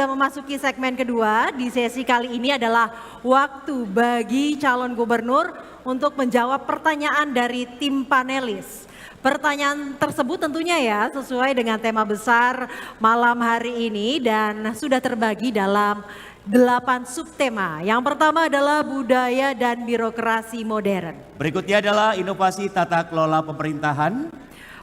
sudah memasuki segmen kedua. Di sesi kali ini adalah waktu bagi calon gubernur untuk menjawab pertanyaan dari tim panelis. Pertanyaan tersebut tentunya ya sesuai dengan tema besar malam hari ini dan sudah terbagi dalam 8 subtema. Yang pertama adalah budaya dan birokrasi modern. Berikutnya adalah inovasi tata kelola pemerintahan.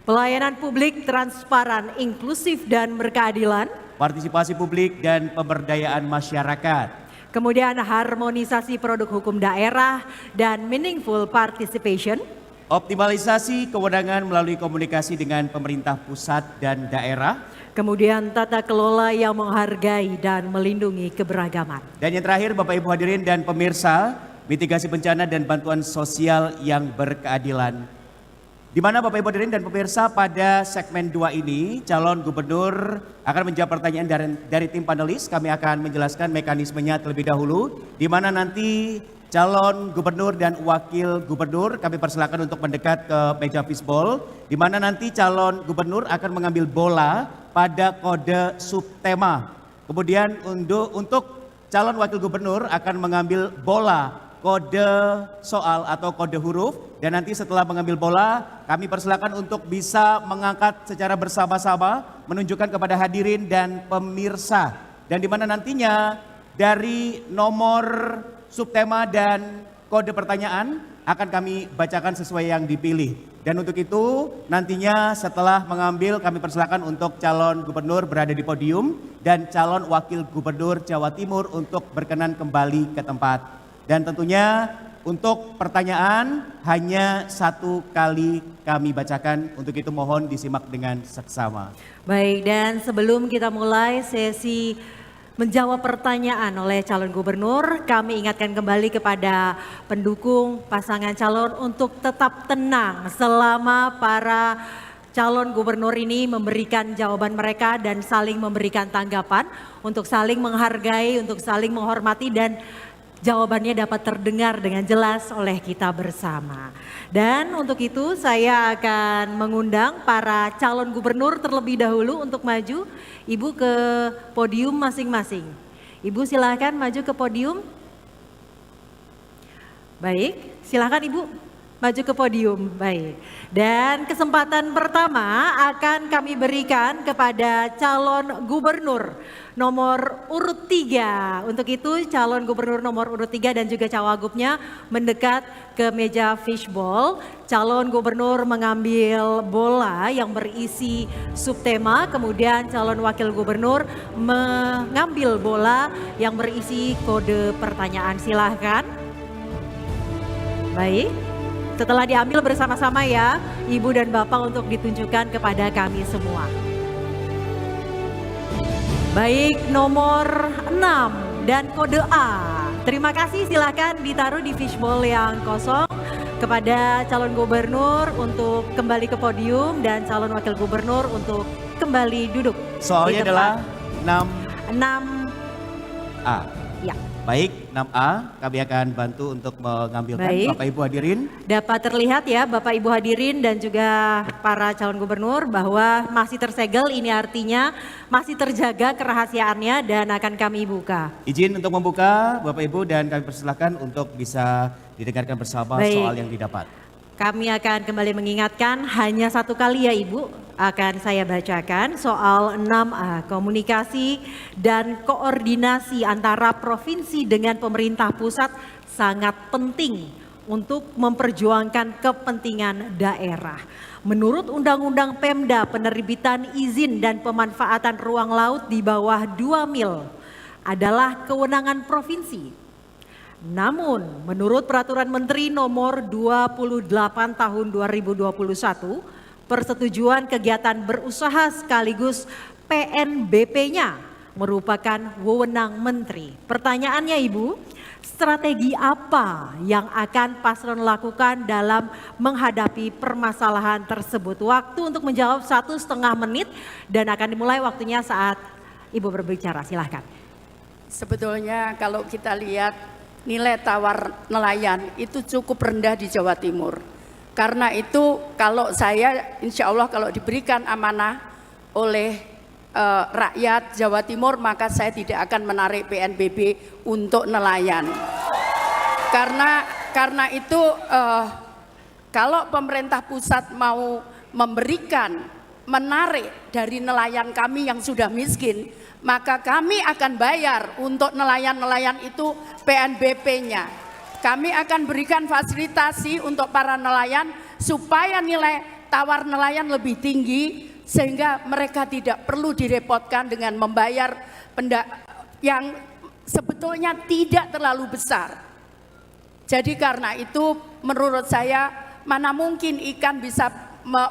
Pelayanan publik transparan, inklusif dan berkeadilan. Partisipasi publik dan pemberdayaan masyarakat. Kemudian harmonisasi produk hukum daerah dan meaningful participation. Optimalisasi kewenangan melalui komunikasi dengan pemerintah pusat dan daerah. Kemudian tata kelola yang menghargai dan melindungi keberagaman. Dan yang terakhir Bapak Ibu hadirin dan pemirsa, mitigasi bencana dan bantuan sosial yang berkeadilan. Di mana Bapak Ibu hadirin dan pemirsa pada segmen 2 ini calon gubernur akan menjawab pertanyaan dari tim panelis. Kami akan menjelaskan mekanismenya terlebih dahulu. Di mana nanti calon gubernur dan wakil gubernur kami persilakan untuk mendekat ke meja fishbowl. Di mana nanti calon gubernur akan mengambil bola pada kode subtema. Kemudian untuk calon wakil gubernur akan mengambil bola kode soal atau kode huruf, dan nanti setelah mengambil bola kami persilakan untuk bisa mengangkat secara bersama-sama menunjukkan kepada hadirin dan pemirsa, dan di mana nantinya dari nomor subtema dan kode pertanyaan akan kami bacakan sesuai yang dipilih. Dan untuk itu nantinya setelah mengambil kami persilakan untuk calon gubernur berada di podium dan calon wakil gubernur Jawa Timur untuk berkenan kembali ke tempat. Dan tentunya untuk pertanyaan hanya 1 kali kami bacakan, untuk itu mohon disimak dengan seksama. Baik, dan sebelum kita mulai sesi menjawab pertanyaan oleh calon gubernur, kami ingatkan kembali kepada pendukung pasangan calon untuk tetap tenang selama para calon gubernur ini memberikan jawaban mereka dan saling memberikan tanggapan untuk saling menghargai, untuk saling menghormati dan jawabannya dapat terdengar dengan jelas oleh kita bersama. Dan untuk itu saya akan mengundang para calon gubernur terlebih dahulu untuk maju. Ibu ke podium masing-masing. Ibu silahkan maju ke podium. Baik, silahkan Ibu maju ke podium. Baik. Dan kesempatan pertama akan kami berikan kepada calon gubernur nomor urut 3. Untuk itu calon gubernur nomor urut 3 dan juga cawagupnya mendekat ke meja fishbowl. Calon gubernur mengambil bola yang berisi subtema, kemudian calon wakil gubernur mengambil bola yang berisi kode pertanyaan. Silahkan. Baik. Setelah diambil bersama-sama ya, Ibu dan Bapak untuk ditunjukkan kepada kami semua. Baik, nomor 6 dan kode A. Terima kasih, silakan ditaruh di fishbowl yang kosong kepada calon gubernur untuk kembali ke podium dan calon wakil gubernur untuk kembali duduk. Soalnya adalah 6A. Ya. Baik, 6A kami akan bantu untuk mengambilkan. Baik. Bapak Ibu hadirin. Dapat terlihat ya Bapak Ibu hadirin dan juga para calon gubernur bahwa masih tersegel, ini artinya masih terjaga kerahasiaannya dan akan kami buka. Izin untuk membuka Bapak Ibu dan kami persilakan untuk bisa didengarkan bersama. Baik. Soal yang didapat. Kami akan kembali mengingatkan hanya 1 kali ya Ibu, akan saya bacakan soal 6A, komunikasi dan koordinasi antara provinsi dengan pemerintah pusat sangat penting untuk memperjuangkan kepentingan daerah. Menurut Undang-Undang Pemda, penerbitan izin dan pemanfaatan ruang laut di bawah 2 mil adalah kewenangan provinsi. Namun, menurut Peraturan Menteri Nomor 28 Tahun 2021, persetujuan kegiatan berusaha sekaligus PNBP-nya merupakan wewenang Menteri. Pertanyaannya Ibu, strategi apa yang akan paslon lakukan dalam menghadapi permasalahan tersebut? Waktu untuk menjawab 1,5 menit dan akan dimulai waktunya saat Ibu berbicara, silahkan. Sebetulnya kalau kita lihat nilai tawar nelayan itu cukup rendah di Jawa Timur. Karena itu kalau saya insya Allah kalau diberikan amanah oleh rakyat Jawa Timur, maka saya tidak akan menarik PNBP untuk nelayan. Karena itu kalau pemerintah pusat mau menarik dari nelayan kami yang sudah miskin, maka kami akan bayar untuk nelayan-nelayan itu PNBP-nya. Kami akan berikan fasilitasi untuk para nelayan supaya nilai tawar nelayan lebih tinggi, sehingga mereka tidak perlu direpotkan dengan membayar yang sebetulnya tidak terlalu besar. Jadi karena itu menurut saya mana mungkin ikan bisa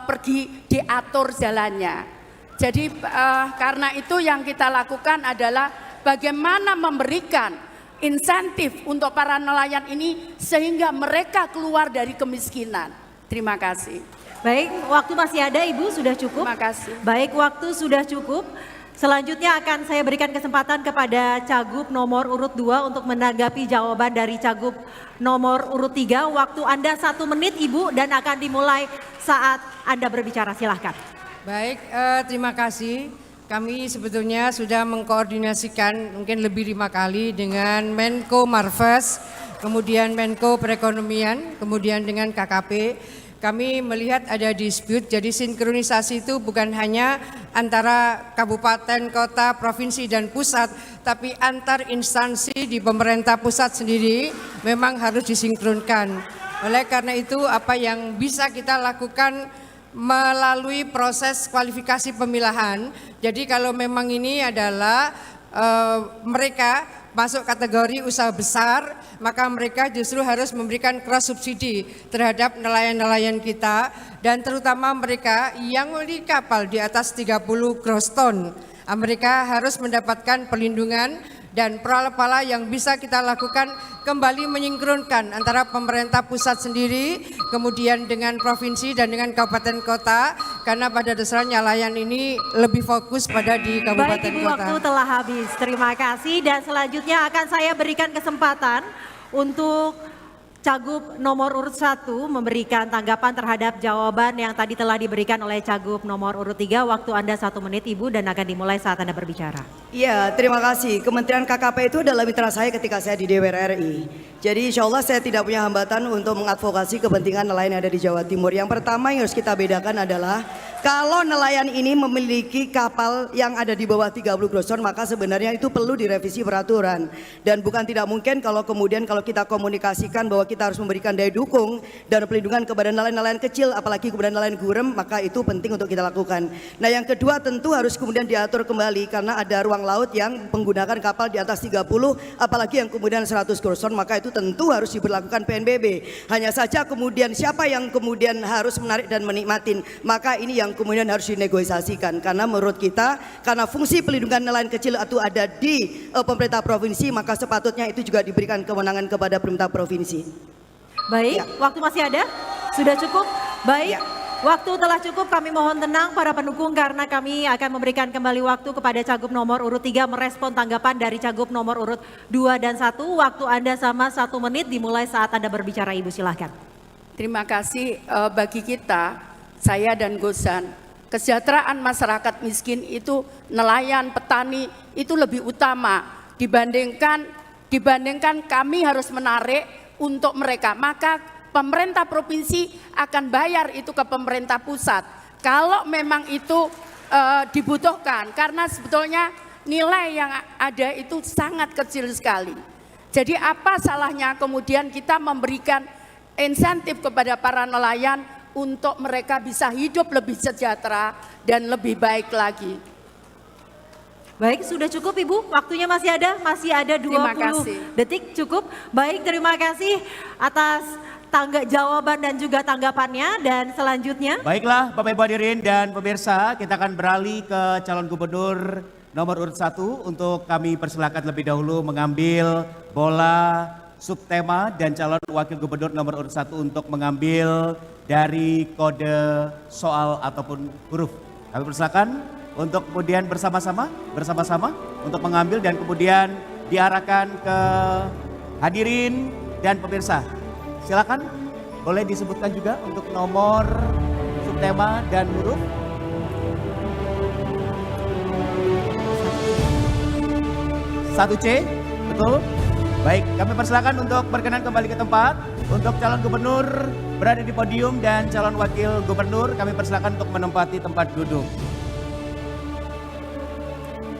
pergi diatur jalannya. Jadi karena itu yang kita lakukan adalah bagaimana memberikan insentif untuk para nelayan ini sehingga mereka keluar dari kemiskinan. Terima kasih. Baik, waktu masih ada Ibu, sudah cukup. Terima kasih. Baik, waktu sudah cukup. Selanjutnya akan saya berikan kesempatan kepada Cagup nomor urut 2 untuk menanggapi jawaban dari Cagup nomor urut 3. Waktu Anda 1 menit Ibu dan akan dimulai saat Anda berbicara, silahkan. Baik, terima kasih. Kami sebetulnya sudah mengkoordinasikan mungkin lebih 5 kali dengan Menko Marves, kemudian Menko Perekonomian, kemudian dengan KKP. Kami melihat ada dispute, jadi sinkronisasi itu bukan hanya antara kabupaten, kota, provinsi, dan pusat, tapi antar instansi di pemerintah pusat sendiri memang harus disinkronkan. Oleh karena itu apa yang bisa kita lakukan melalui proses kualifikasi pemilahan. Jadi kalau memang ini adalah mereka masuk kategori usaha besar, maka mereka justru harus memberikan cross subsidi terhadap nelayan-nelayan kita, dan terutama mereka yang memiliki kapal di atas 30 gross ton. Mereka harus mendapatkan perlindungan, dan pola-pola yang bisa kita lakukan kembali menyinkronkan antara pemerintah pusat sendiri, kemudian dengan provinsi dan dengan kabupaten kota, karena pada dasarnya nelayan ini lebih fokus pada di kabupaten Baik Ibu, kota. waktu telah habis. Terima kasih, dan selanjutnya akan saya berikan kesempatan untuk Cagup nomor urut 1 memberikan tanggapan terhadap jawaban yang tadi telah diberikan oleh Cagup nomor urut 3. Waktu Anda 1 menit Ibu dan akan dimulai saat Anda berbicara. Iya, terima kasih. Kementerian KKP itu adalah mitra saya ketika saya di DPR RI. Jadi insya Allah saya tidak punya hambatan untuk mengadvokasi kepentingan nelayan yang ada di Jawa Timur. Yang pertama yang harus kita bedakan adalah kalau nelayan ini memiliki kapal yang ada di bawah 30 gross ton, maka sebenarnya itu perlu direvisi peraturan. Dan bukan tidak mungkin kalau kemudian kalau kita komunikasikan bahwa kita harus memberikan daya dukung dan pelindungan kepada nelayan-nelayan kecil, apalagi kepada nelayan gurem, maka itu penting untuk kita lakukan. Nah yang kedua tentu harus kemudian diatur kembali karena ada ruang laut yang menggunakan kapal di atas 30, apalagi yang kemudian 100 gross ton, maka itu tentu harus diberlakukan PNBP. Hanya saja kemudian siapa yang kemudian harus menarik dan menikmatin, maka ini yang kemudian harus dinegosiasikan. Karena menurut kita, karena fungsi pelindungan nelayan kecil itu ada di pemerintah provinsi, maka sepatutnya itu juga diberikan kewenangan kepada pemerintah provinsi. Baik, waktu masih ada? Sudah cukup? Baik, waktu telah cukup. Kami mohon tenang para pendukung karena kami akan memberikan kembali waktu kepada Cagup nomor urut 3 merespon tanggapan dari Cagup nomor urut 2 dan 1. Waktu Anda sama 1 menit dimulai saat Anda berbicara Ibu, silahkan. Terima kasih. Bagi kita, saya dan Gosan, kesejahteraan masyarakat miskin itu nelayan, petani itu lebih utama dibandingkan kami harus menarik untuk mereka. Maka pemerintah provinsi akan bayar itu ke pemerintah pusat kalau memang itu dibutuhkan, karena sebetulnya nilai yang ada itu sangat kecil sekali. Jadi apa salahnya kemudian kita memberikan insentif kepada para nelayan untuk mereka bisa hidup lebih sejahtera dan lebih baik lagi. Baik, sudah cukup Ibu, waktunya masih ada 20 detik, cukup. Baik, terima kasih atas jawaban dan juga tanggapannya, dan selanjutnya. Baiklah Bapak Ibu hadirin dan pemirsa, kita akan beralih ke calon gubernur nomor urut 1 untuk kami persilakan lebih dahulu mengambil bola subtema dan calon wakil gubernur nomor urut 1 untuk mengambil dari kode soal ataupun huruf. Kami persilakan untuk kemudian bersama-sama untuk mengambil dan kemudian diarahkan ke hadirin dan pemirsa. Silakan, boleh disebutkan juga untuk nomor, subtema dan huruf. 1C, betul? Baik, kami persilakan untuk berkenan kembali ke tempat. Untuk calon gubernur berada di podium dan calon wakil gubernur kami persilakan untuk menempati tempat duduk.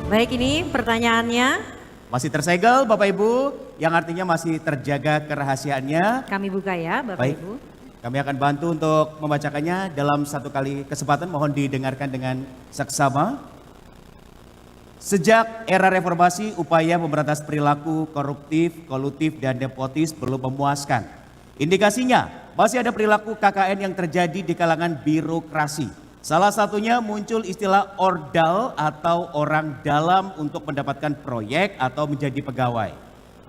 Baik, ini pertanyaannya. Masih tersegel Bapak Ibu, yang artinya masih terjaga kerahasiaannya. Kami buka ya Bapak Baik, Ibu. kami akan bantu untuk membacakannya dalam satu kali kesempatan. Mohon didengarkan dengan seksama. Sejak era reformasi, upaya memberantas perilaku koruptif, kolutif, dan nepotis belum memuaskan. Indikasinya, masih ada perilaku KKN yang terjadi di kalangan birokrasi. Salah satunya muncul istilah ordal atau orang dalam untuk mendapatkan proyek atau menjadi pegawai.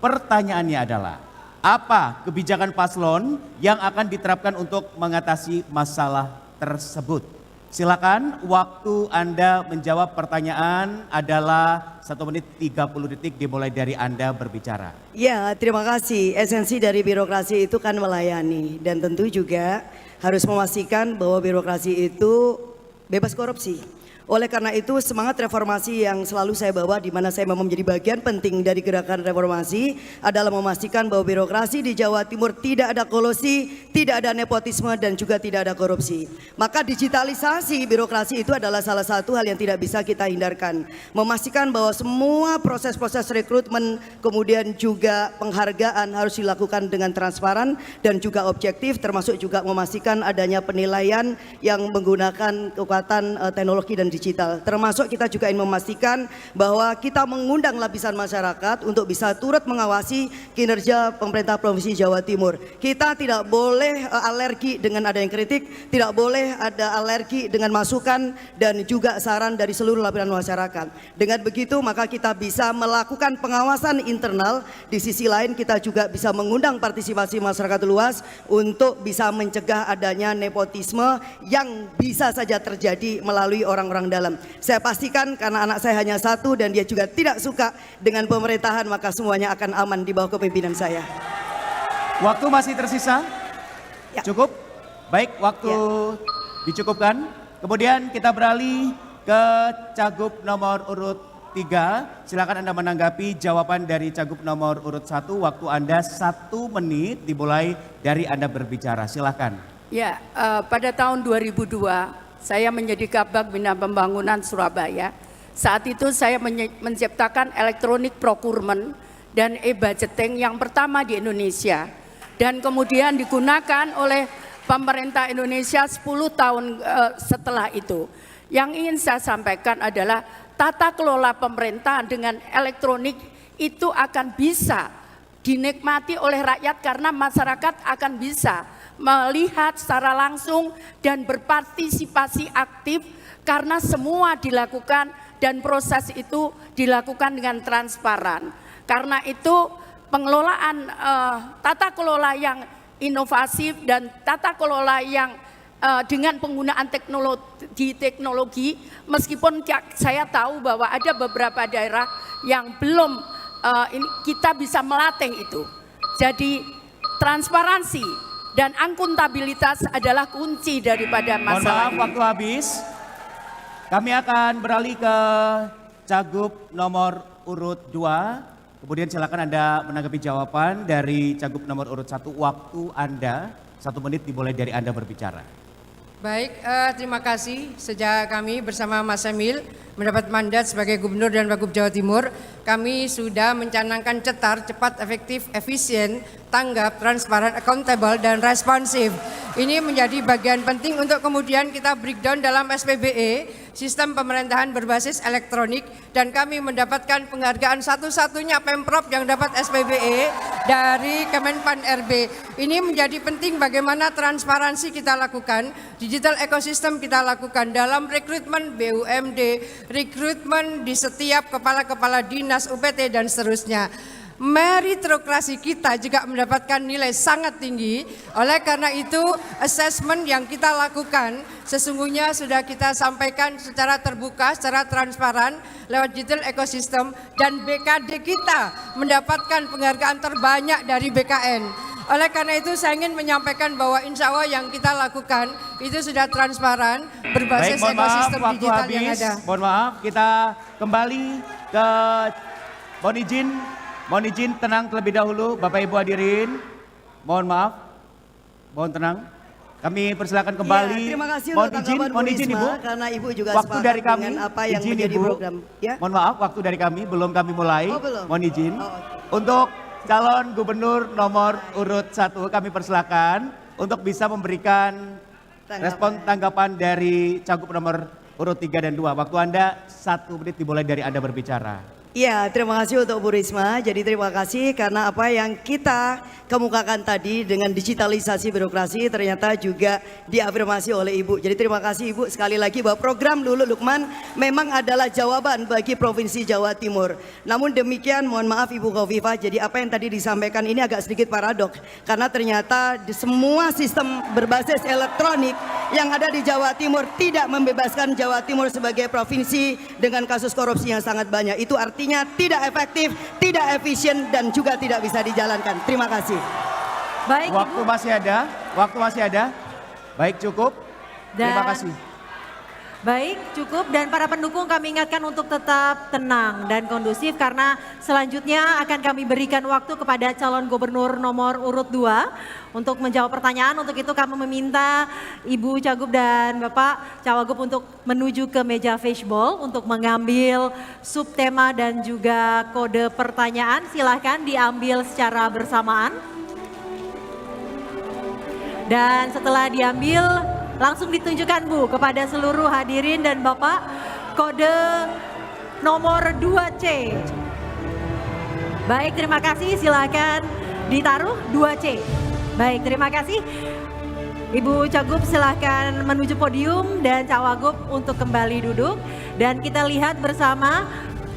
Pertanyaannya adalah, apa kebijakan paslon yang akan diterapkan untuk mengatasi masalah tersebut? Silakan, waktu Anda menjawab pertanyaan adalah 1 menit 30 detik dimulai dari Anda berbicara. Ya, terima kasih. Esensi dari birokrasi itu kan melayani dan tentu juga harus memastikan bahwa birokrasi itu bebas korupsi. Oleh karena itu semangat reformasi yang selalu saya bawa, di mana saya memang menjadi bagian penting dari gerakan reformasi, adalah memastikan bahwa birokrasi di Jawa Timur tidak ada kolusi, tidak ada nepotisme, dan juga tidak ada korupsi. Maka digitalisasi birokrasi itu adalah salah satu hal yang tidak bisa kita hindarkan. Memastikan bahwa semua proses-proses rekrutmen kemudian juga penghargaan harus dilakukan dengan transparan dan juga objektif, termasuk juga memastikan adanya penilaian yang menggunakan kekuatan teknologi dan digital. Termasuk kita juga ingin memastikan bahwa kita mengundang lapisan masyarakat untuk bisa turut mengawasi kinerja pemerintah Provinsi Jawa Timur. Kita tidak boleh alergi dengan ada yang kritik, tidak boleh ada alergi dengan masukan dan juga saran dari seluruh lapisan masyarakat. Dengan begitu maka kita bisa melakukan pengawasan internal, di sisi lain kita juga bisa mengundang partisipasi masyarakat luas untuk bisa mencegah adanya nepotisme yang bisa saja terjadi melalui orang-orang dalam. Saya pastikan karena anak saya hanya satu dan dia juga tidak suka dengan pemerintahan, maka semuanya akan aman di bawah kepemimpinan saya. Waktu masih tersisa? Ya. Cukup? Baik, waktu dicukupkan. Kemudian kita beralih ke Cagup nomor urut 3. Silakan Anda menanggapi jawaban dari Cagup nomor urut 1. Waktu Anda 1 menit dimulai dari Anda berbicara. Silakan. Ya, pada tahun 2002 saya menjadi Kabag Bina Pembangunan Surabaya. Saat itu saya menciptakan elektronik procurement dan e-budgeting yang pertama di Indonesia. Dan kemudian digunakan oleh pemerintah Indonesia 10 tahun setelah itu. Yang ingin saya sampaikan adalah tata kelola pemerintahan dengan elektronik itu akan bisa dinikmati oleh rakyat karena masyarakat akan bisa melihat secara langsung dan berpartisipasi aktif karena semua dilakukan dan proses itu dilakukan dengan transparan. Karena itu pengelolaan tata kelola yang inovatif dan tata kelola yang dengan penggunaan teknologi, meskipun saya tahu bahwa ada beberapa daerah yang belum kita bisa melatih itu. Jadi transparansi dan akuntabilitas adalah kunci daripada masalah. Mohon maaf, waktu habis. Kami akan beralih ke Cagup nomor urut 2. Kemudian silakan Anda menanggapi jawaban dari Cagup nomor urut 1. Waktu Anda 1 menit dimulai dari Anda berbicara. Baik, terima kasih. Sejak kami bersama Mas Emil mendapat mandat sebagai Gubernur dan Wagub Jawa Timur, kami sudah mencanangkan cetar, cepat, efektif, efisien, tanggap, transparan, accountable, dan responsif. Ini menjadi bagian penting untuk kemudian kita breakdown dalam SPBE, sistem pemerintahan berbasis elektronik, dan kami mendapatkan penghargaan satu-satunya Pemprov yang dapat SPBE dari Kemenpan RB. Ini menjadi penting bagaimana transparansi kita lakukan, digital ekosistem kita lakukan dalam rekrutmen BUMD, rekrutmen di setiap kepala-kepala dinas, UPT, dan seterusnya. Meritokrasi kita juga mendapatkan nilai sangat tinggi. Oleh karena itu, assessment yang kita lakukan sesungguhnya sudah kita sampaikan secara terbuka, secara transparan lewat digital ekosistem, dan BKD kita mendapatkan penghargaan terbanyak dari BKN. Oleh karena itu saya ingin menyampaikan bahwa insya Allah yang kita lakukan itu sudah transparan berbasis ekosistem digital yang ada. Mohon maaf, kita kembali ke mohon izin tenang terlebih dahulu Bapak Ibu hadirin. Mohon maaf, mohon tenang. Kami persilakan kembali. Ya, terima kasih mohon untuk izin, tanggapan mohon Bu izin Risma, Ibu. karena Ibu juga Waktu sepakat dari kami, dengan apa yang izin menjadi Ibu. program. Ya? Mohon maaf, waktu dari kami belum kami mulai. Oh, belum. Mohon izin. Oh, oke. Untuk calon gubernur nomor urut 1 kami persilakan untuk bisa memberikan respon tanggapan dari cagup nomor urut 3 dan 2. Waktu Anda 1 menit dimulai dari Anda berbicara. Ya, terima kasih untuk Bu Risma. Jadi terima kasih karena apa yang kita kemukakan tadi dengan digitalisasi birokrasi ternyata juga diafirmasi oleh Ibu. Jadi terima kasih Ibu sekali lagi bahwa program Lulu Lukman memang adalah jawaban bagi Provinsi Jawa Timur. Namun demikian mohon maaf Ibu Khofifah, jadi apa yang tadi disampaikan ini agak sedikit paradoks. Karena ternyata di semua sistem berbasis elektronik yang ada di Jawa Timur tidak membebaskan Jawa Timur sebagai provinsi dengan kasus korupsi yang sangat banyak. Itu artinya tidak efektif, tidak efisien dan juga tidak bisa dijalankan. Terima kasih. Baik, Waktu Ibu. masih ada. Baik, cukup. Terima Dan- kasih. Baik, cukup dan para pendukung kami ingatkan untuk tetap tenang dan kondusif karena selanjutnya akan kami berikan waktu kepada calon gubernur nomor urut 2 untuk menjawab pertanyaan. Untuk itu kami meminta Ibu Cagup dan Bapak Cawagup untuk menuju ke meja fishbowl untuk mengambil subtema dan juga kode pertanyaan. Silahkan diambil secara bersamaan. Dan setelah diambil langsung ditunjukkan Bu kepada seluruh hadirin dan Bapak kode nomor 2C. Baik, terima kasih, silakan ditaruh 2C. Baik, terima kasih. Ibu Cagup silahkan menuju podium dan Cawagup untuk kembali duduk. Dan kita lihat bersama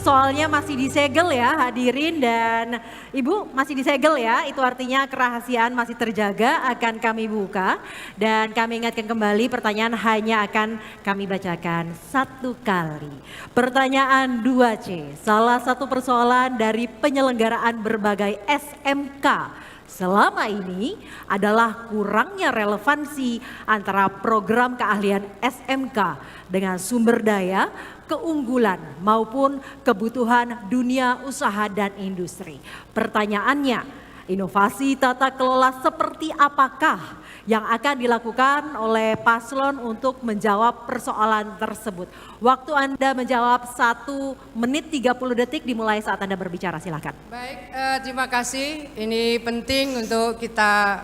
soalnya masih disegel ya hadirin dan Ibu masih disegel ya. Itu artinya kerahasiaan masih terjaga, akan kami buka. Dan kami ingatkan kembali pertanyaan hanya akan kami bacakan 1 kali. Pertanyaan 2C, salah satu persoalan dari penyelenggaraan berbagai SMK selama ini adalah kurangnya relevansi antara program keahlian SMK dengan sumber daya, keunggulan maupun kebutuhan dunia usaha dan industri. Pertanyaannya, inovasi tata kelola seperti apakah yang akan dilakukan oleh paslon untuk menjawab persoalan tersebut? Waktu Anda menjawab 1 menit 30 detik dimulai saat Anda berbicara, silakan. Baik, terima kasih. Ini penting untuk kita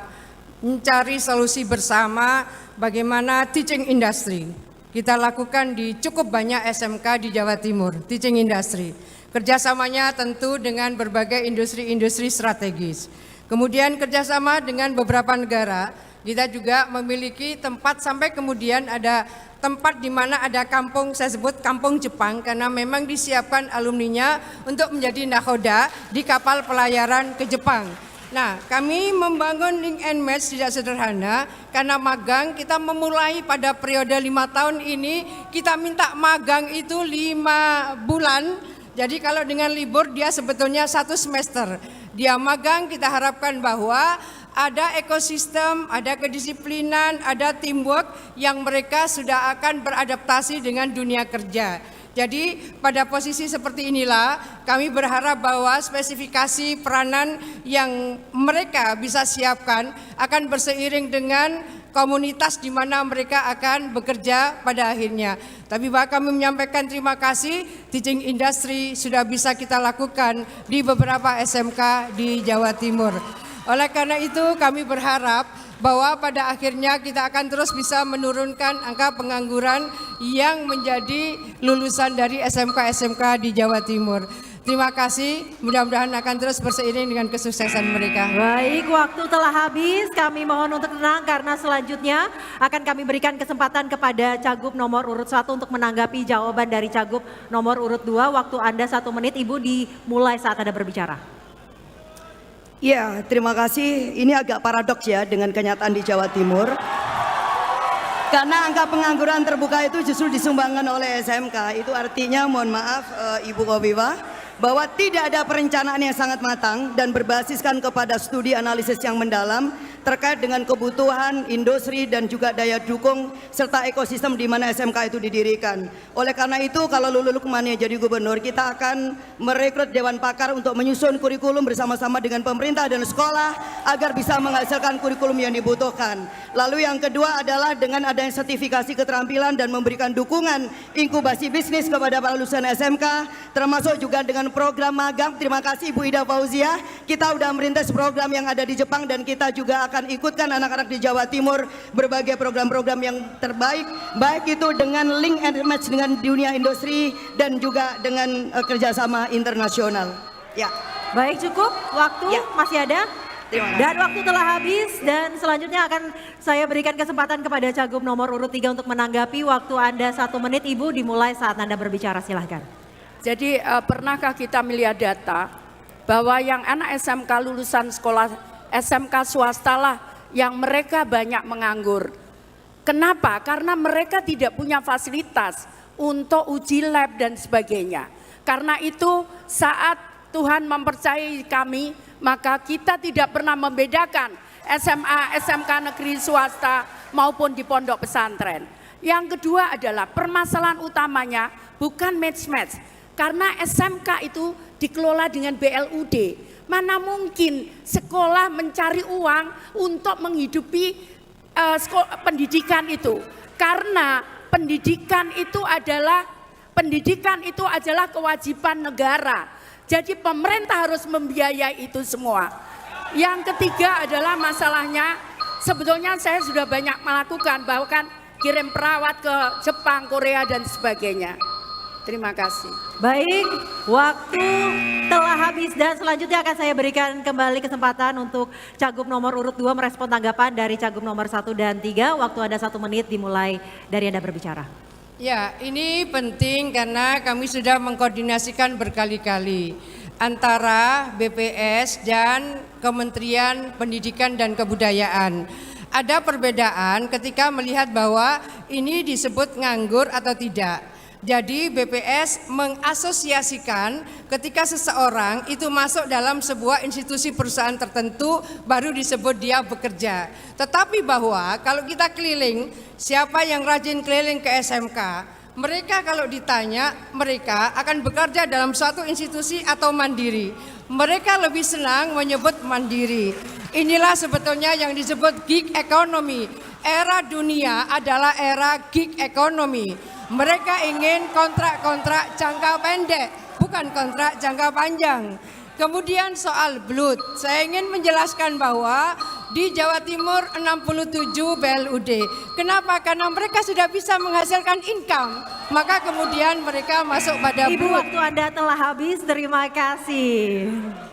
mencari solusi bersama bagaimana teaching industry. Kita lakukan di cukup banyak SMK di Jawa Timur, teaching industry. Kerjasamanya tentu dengan berbagai industri-industri strategis. Kemudian kerjasama dengan beberapa negara, kita juga memiliki tempat sampai kemudian ada tempat di mana ada kampung, saya sebut kampung Jepang karena memang disiapkan alumninya untuk menjadi nakhoda di kapal pelayaran ke Jepang. Nah, kami membangun link and match tidak sederhana karena magang kita memulai pada periode 5 tahun ini kita minta magang itu 5 bulan. Jadi kalau dengan libur dia sebetulnya 1 semester. Dia magang kita harapkan bahwa ada ekosistem, ada kedisiplinan, ada teamwork yang mereka sudah akan beradaptasi dengan dunia kerja. Jadi pada posisi seperti inilah kami berharap bahwa spesifikasi peranan yang mereka bisa siapkan akan berseiring dengan komunitas di mana mereka akan bekerja pada akhirnya. Tapi bahwa kami menyampaikan terima kasih, teaching industry sudah bisa kita lakukan di beberapa SMK di Jawa Timur. Oleh karena itu kami berharap bahwa pada akhirnya kita akan terus bisa menurunkan angka pengangguran yang menjadi lulusan dari SMK-SMK di Jawa Timur. Terima kasih, mudah-mudahan akan terus berseiring dengan kesuksesan mereka. Baik, waktu telah habis. Kami mohon untuk tenang karena selanjutnya akan kami berikan kesempatan kepada Cagup nomor urut 1 untuk menanggapi jawaban dari Cagup nomor urut 2. Waktu Anda 1 menit, Ibu dimulai saat Anda berbicara. Ya, terima kasih. Ini agak paradoks ya dengan kenyataan di Jawa Timur. Karena angka pengangguran terbuka itu justru disumbangkan oleh SMK. Itu artinya mohon maaf Ibu Khofifah, bahwa tidak ada perencanaan yang sangat matang dan berbasiskan kepada studi analisis yang mendalam terkait dengan kebutuhan industri dan juga daya dukung serta ekosistem di mana SMK itu didirikan. Oleh karena itu, kalau Lulu Lukman jadi gubernur, kita akan merekrut dewan pakar untuk menyusun kurikulum bersama-sama dengan pemerintah dan sekolah agar bisa menghasilkan kurikulum yang dibutuhkan. Lalu yang kedua adalah dengan adanya sertifikasi keterampilan dan memberikan dukungan inkubasi bisnis kepada para lulusan SMK, termasuk juga dengan program magang. Terima kasih Bu Ida Fauzia, kita sudah merintis program yang ada di Jepang dan kita juga akan ikutkan anak-anak di Jawa Timur berbagai program-program yang terbaik, baik itu dengan link and match dengan dunia industri dan juga dengan kerjasama internasional. Ya. Baik, cukup waktu Ya. masih ada. Terima kasih. Dan waktu telah habis dan selanjutnya akan saya berikan kesempatan kepada Cagup nomor urut 3 untuk menanggapi. Waktu Anda 1 menit Ibu, dimulai saat Anda berbicara, silahkan. Jadi pernahkah kita melihat data bahwa yang anak SMK lulusan sekolah SMK swasta lah yang mereka banyak menganggur. Kenapa? Karena mereka tidak punya fasilitas untuk uji lab dan sebagainya. Karena itu saat Tuhan mempercayai kami, maka kita tidak pernah membedakan SMA, SMK negeri swasta maupun di pondok pesantren. Yang kedua adalah permasalahan utamanya bukan match-match. Karena SMK itu dikelola dengan BLUD. Mana mungkin sekolah mencari uang untuk menghidupi pendidikan itu. Karena pendidikan itu adalah kewajiban negara. Jadi pemerintah harus membiayai itu semua. Yang ketiga adalah masalahnya, sebetulnya saya sudah banyak melakukan, bahkan kirim perawat ke Jepang, Korea dan sebagainya. Terima kasih. Baik, waktu telah habis dan selanjutnya akan saya berikan kembali kesempatan untuk Cagup nomor urut 2 merespon tanggapan dari Cagup nomor 1 dan 3. Waktu Anda 1 menit dimulai dari Anda berbicara. Ya, ini penting karena kami sudah mengkoordinasikan berkali-kali antara BPS dan Kementerian Pendidikan dan Kebudayaan. Ada perbedaan ketika melihat bahwa ini disebut nganggur atau tidak. Jadi BPS mengasosiasikan ketika seseorang itu masuk dalam sebuah institusi perusahaan tertentu baru disebut dia bekerja. Tetapi bahwa kalau kita keliling, siapa yang rajin keliling ke SMK, mereka kalau ditanya mereka akan bekerja dalam suatu institusi atau mandiri. Mereka lebih senang menyebut mandiri. Inilah sebetulnya yang disebut gig economy. Era dunia adalah era gig economy. Mereka ingin kontrak-kontrak jangka pendek, bukan kontrak jangka panjang. Kemudian soal BLUD, saya ingin menjelaskan bahwa di Jawa Timur 67 BLUD. Kenapa? Karena mereka sudah bisa menghasilkan income, maka kemudian mereka masuk pada Ibu, BLUD. waktu Anda telah habis, terima kasih.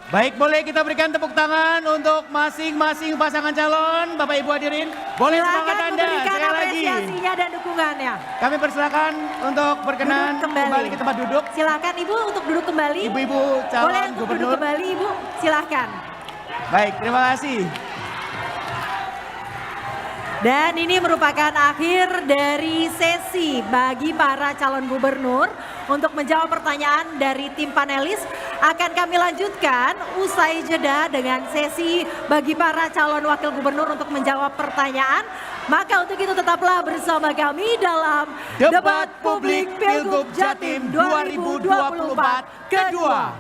Baik, boleh kita berikan tepuk tangan untuk masing-masing pasangan calon. Bapak Ibu hadirin, boleh semangat Silakan Anda memberikan sekali lagi. apresiasinya dan dukungannya. Kami persilakan untuk berkenan Duduk kembali. kembali ke tempat duduk. Silakan Ibu untuk duduk kembali. Ibu-ibu calon Boleh untuk duduk gubernur. kembali Ibu, silakan. Baik, terima kasih. Dan ini merupakan akhir dari sesi bagi para calon gubernur untuk menjawab pertanyaan dari tim panelis. Akan kami lanjutkan usai jeda dengan sesi bagi para calon wakil gubernur untuk menjawab pertanyaan. Maka untuk itu tetaplah bersama kami dalam Debat Publik Pilgub Jatim 2024 kedua.